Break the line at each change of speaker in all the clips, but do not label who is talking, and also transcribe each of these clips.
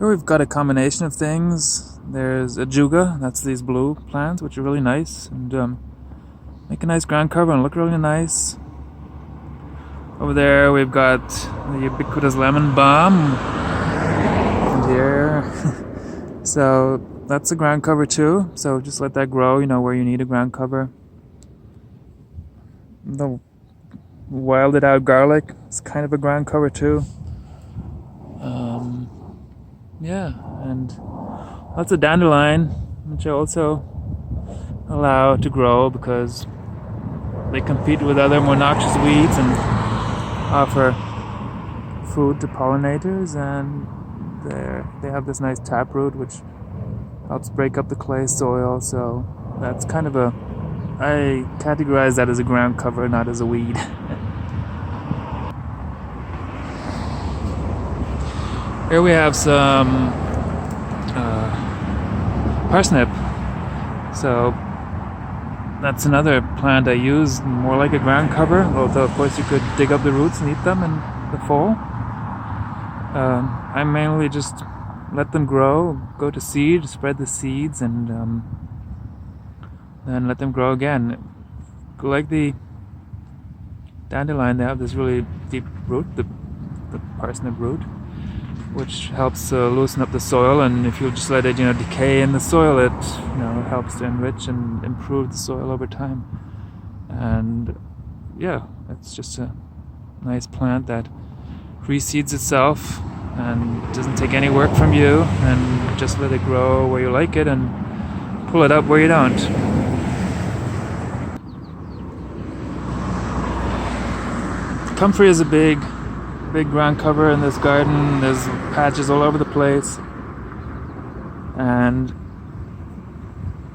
Here we've got a combination of things. There's ajuga, that's these blue plants, which are really nice and make a nice ground cover and look really nice. Over there we've got the ubiquitous lemon balm, and here so that's a ground cover too, so just let that grow, where you need a ground cover. The wilded out garlic is kind of a ground cover too. Yeah, and lots of dandelion, which I also allow to grow because they compete with other more noxious weeds and offer food to pollinators, and they have this nice taproot which helps break up the clay soil, so that's kind of I categorize that as a ground cover, not as a weed. Here we have some parsnip. So that's another plant I use more like a ground cover, although of course you could dig up the roots and eat them in the fall. I mainly just let them grow, go to seed, spread the seeds, and then let them grow again. Like the dandelion, they have this really deep root, the parsnip root, which helps loosen up the soil, and if you just let it decay in the soil, it helps to enrich and improve the soil over time. And yeah, it's just a nice plant that reseeds itself and doesn't take any work from you, and just let it grow where you like it and pull it up where you don't. Comfrey is a big ground cover in this garden. There's patches all over the place, and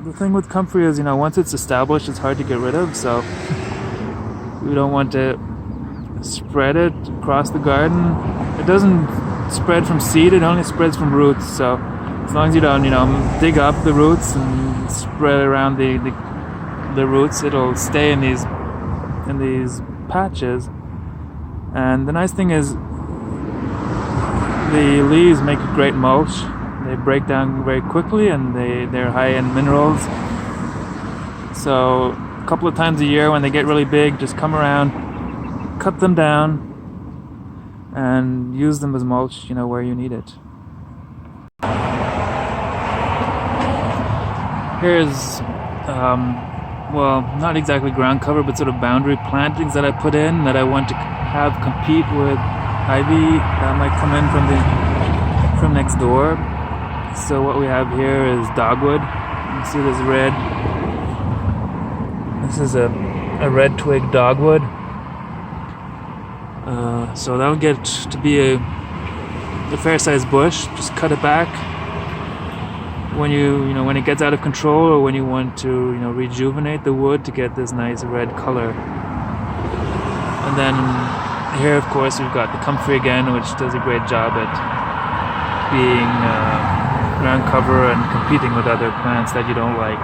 the thing with comfrey is once it's established, it's hard to get rid of, so we don't want to spread it across the garden. It doesn't spread from seed, it only spreads from roots, so as long as you don't dig up the roots and spread around the roots, it'll stay in these patches. And the nice thing is the leaves make a great mulch. They break down very quickly, and they're high in minerals. So a couple of times a year when they get really big, just come around, cut them down, and use them as mulch, where you need it. Here's well, not exactly ground cover, but sort of boundary plantings that I put in that I want to have compete with ivy that might come in from next door. So what we have here is dogwood. You see this red. This is a red twig dogwood. So that'll get to be a fair-sized bush. Just cut it back when when it gets out of control, or when you want to rejuvenate the wood to get this nice red color. And then here, of course, we've got the comfrey again, which does a great job at being ground cover and competing with other plants that you don't like.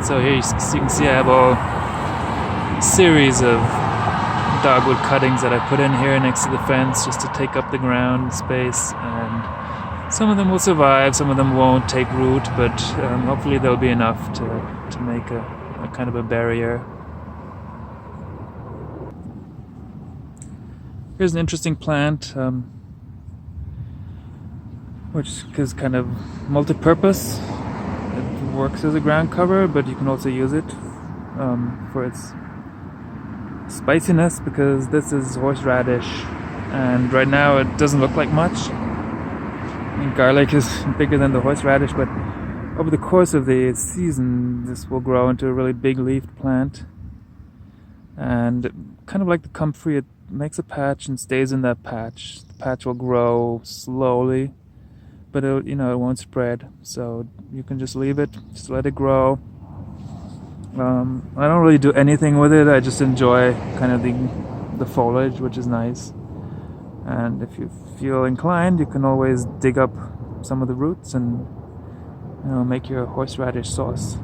So here you can see I have a series of dogwood cuttings that I put in here next to the fence just to take up the ground space, and some of them will survive, some of them won't take root, but hopefully there'll be enough to make a kind of a barrier. Here's an interesting plant, which is kind of multi-purpose. It works as a ground cover, but you can also use it for its spiciness, because this is horseradish, and right now it doesn't look like much. Garlic is bigger than the horseradish, but over the course of the season this will grow into a really big leafed plant, and kind of like the comfrey, it makes a patch and stays in that patch. The patch will grow slowly, but it won't spread, so you can just leave it, just let it grow. I don't really do anything with it. I just enjoy kind of the foliage, which is nice. And if you feel inclined, you can always dig up some of the roots and make your horseradish sauce.